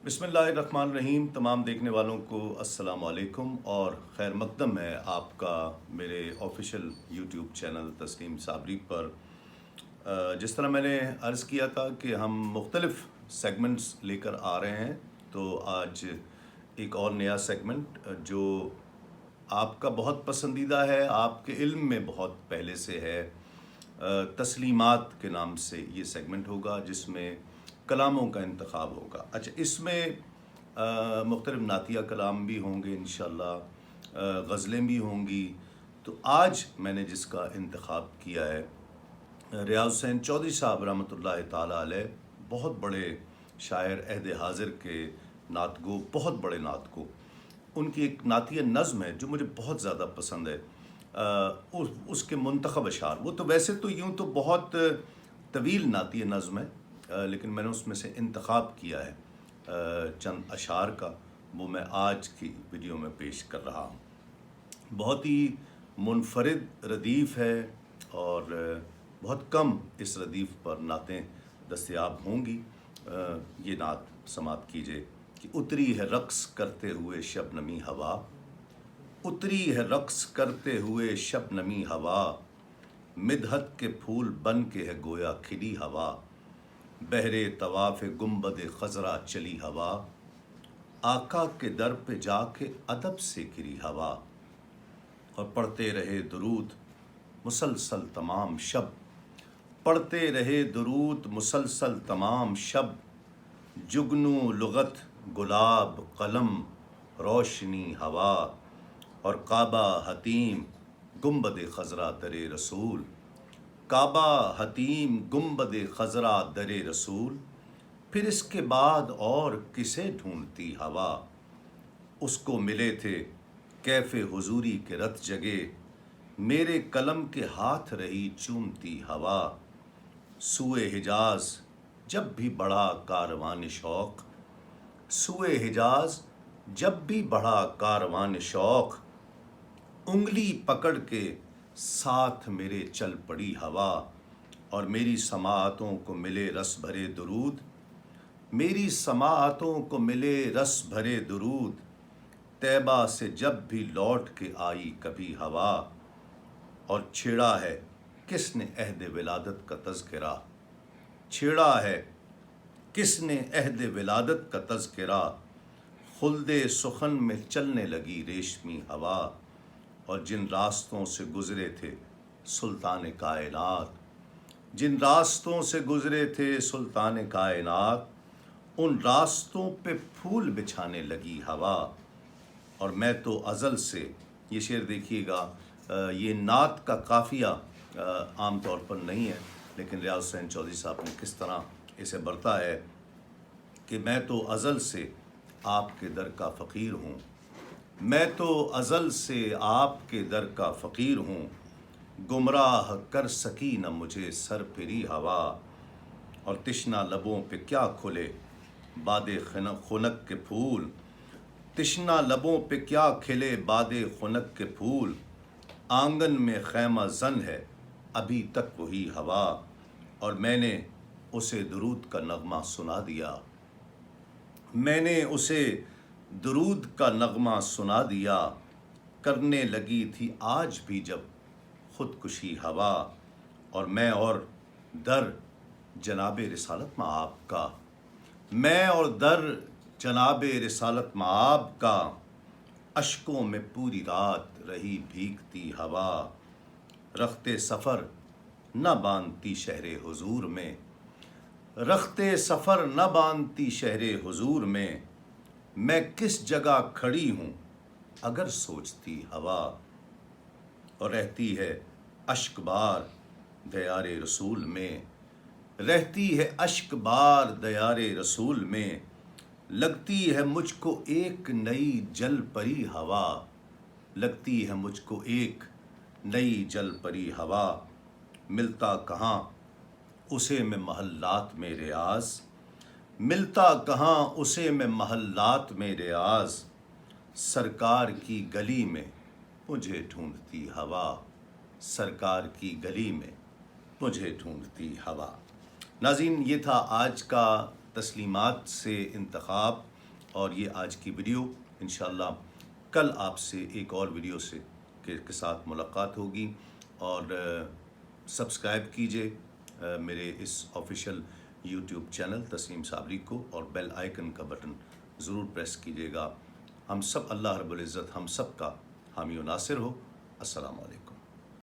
بسم اللہ الرحمن الرحیم۔ تمام دیکھنے والوں کو السلام علیکم اور خیر مقدم ہے آپ کا میرے آفیشیل یوٹیوب چینل تسلیم صابری پر۔ جس طرح میں نے عرض کیا تھا کہ ہم مختلف سیگمنٹس لے کر آ رہے ہیں، تو آج ایک اور نیا سیگمنٹ جو آپ کا بہت پسندیدہ ہے، آپ کے علم میں بہت پہلے سے ہے، تسلیمات کے نام سے یہ سیگمنٹ ہوگا، جس میں کلاموں کا انتخاب ہوگا۔ اچھا، اس میں مختلف نعتیہ کلام بھی ہوں گے انشاءاللہ، غزلیں بھی ہوں گی۔ تو آج میں نے جس کا انتخاب کیا ہے، ریاض حسین چودھری صاحب رحمۃ اللہ تعالیٰ علیہ، بہت بڑے شاعر عہد حاضر کے نعت گو، بہت بڑے نعت گو۔ ان کی ایک نعتیہ نظم ہے جو مجھے بہت زیادہ پسند ہے، اس کے منتخب اشعار۔ وہ تو ویسے تو یوں تو بہت طویل نعتیہ نظم ہے، لیکن میں نے اس میں سے انتخاب کیا ہے چند اشعار کا، وہ میں آج کی ویڈیو میں پیش کر رہا ہوں۔ بہت ہی منفرد ردیف ہے اور بہت کم اس ردیف پر نعتیں دستیاب ہوں گی۔ یہ نعت سماعت کیجیے کہ اتری ہے رقص کرتے ہوئے شبنمی ہوا، اتری ہے رقص کرتے ہوئے شبنمی ہوا، مدحت کے پھول بن کے ہے گویا کھلی ہوا، بہرے طواف گنبد خضرا چلی ہوا، آقا کے در پہ جا کے ادب سے گری ہوا، اور پڑھتے رہے درود مسلسل تمام شب، پڑھتے رہے درود مسلسل تمام شب، جگنو لغت گلاب قلم روشنی ہوا، اور کعبہ حتیم گنبد خضرا در رسول، کعبہ حتیم گنبد خضرا در رسول، پھر اس کے بعد اور کسے ڈھونڈتی ہوا، اس کو ملے تھے کیف حضوری کے رت جگے، میرے قلم کے ہاتھ رہی چومتی ہوا، سوئے حجاز جب بھی بڑھا کاروان شوق، سوئے حجاز جب بھی بڑھا کاروان شوق، انگلی پکڑ کے ساتھ میرے چل پڑی ہوا، اور میری سماعتوں کو ملے رس بھرے درود، میری سماعتوں کو ملے رس بھرے درود، طیبہ سے جب بھی لوٹ کے آئی کبھی ہوا، اور چھیڑا ہے کس نے عہد ولادت کا تذکرہ، چھیڑا ہے کس نے عہد ولادت کا تذکرہ، خلد سخن میں چلنے لگی ریشمی ہوا، اور جن راستوں سے گزرے تھے سلطان کائنات، جن راستوں سے گزرے تھے سلطان کائنات، ان راستوں پہ پھول بچھانے لگی ہوا، اور میں تو ازل سے، یہ شعر دیکھیے گا، یہ نعت کا قافیہ عام طور پر نہیں ہے، لیکن ریاض حسین چودھری صاحب نے کس طرح اسے برتا ہے کہ میں تو ازل سے آپ کے در کا فقیر ہوں، میں تو ازل سے آپ کے در کا فقیر ہوں، گمراہ کر سکی نہ مجھے سر پھری ہوا، اور تشنہ لبوں پہ کیا کھلے باد خنک کے پھول، تشنہ لبوں پہ کیا کھلے باد خنک کے پھول، آنگن میں خیمہ زن ہے ابھی تک وہی ہوا، اور میں نے اسے درود کا نغمہ سنا دیا، میں نے اسے درود کا نغمہ سنا دیا، کرنے لگی تھی آج بھی جب خودکشی ہوا، اور میں اور در جناب رسالت مآب کا، میں اور در جناب رسالت مآب کا، اشکوں میں پوری رات رہی بھیگتی ہوا، رخت سفر نہ باندھتی شہر حضور میں، رخت سفر نہ باندھتی شہر حضور میں کس جگہ کھڑی ہوں اگر سوچتی ہوا، اور رہتی ہے اشک بار دیار رسول میں، رہتی ہے اشک بار دیار رسول میں، لگتی ہے مجھ کو ایک نئی جل پری ہوا، لگتی ہے مجھ کو ایک نئی جل پری ہوا، ملتا کہاں اسے میں محلات میں ریاض، ملتا کہاں اسے میں محلات میں ریاض، سرکار کی گلی میں مجھے ڈھونڈتی ہوا، سرکار کی گلی میں مجھے ڈھونڈتی ہوا۔ ناظرین، یہ تھا آج کا تسلیمات سے انتخاب۔ اور یہ آج کی ویڈیو انشاءاللہ کل آپ سے ایک اور ویڈیو سے کے ساتھ ملاقات ہوگی، اور سبسکرائب کیجئے میرے اس official YouTube channel Tasneem Sabri کو، اور بیل آئیکن کا بٹن ضرور پریس کیجئے گا۔ ہم سب، اللہ رب العزت ہم سب کا حامی و ناصر ہو۔ السلام علیکم۔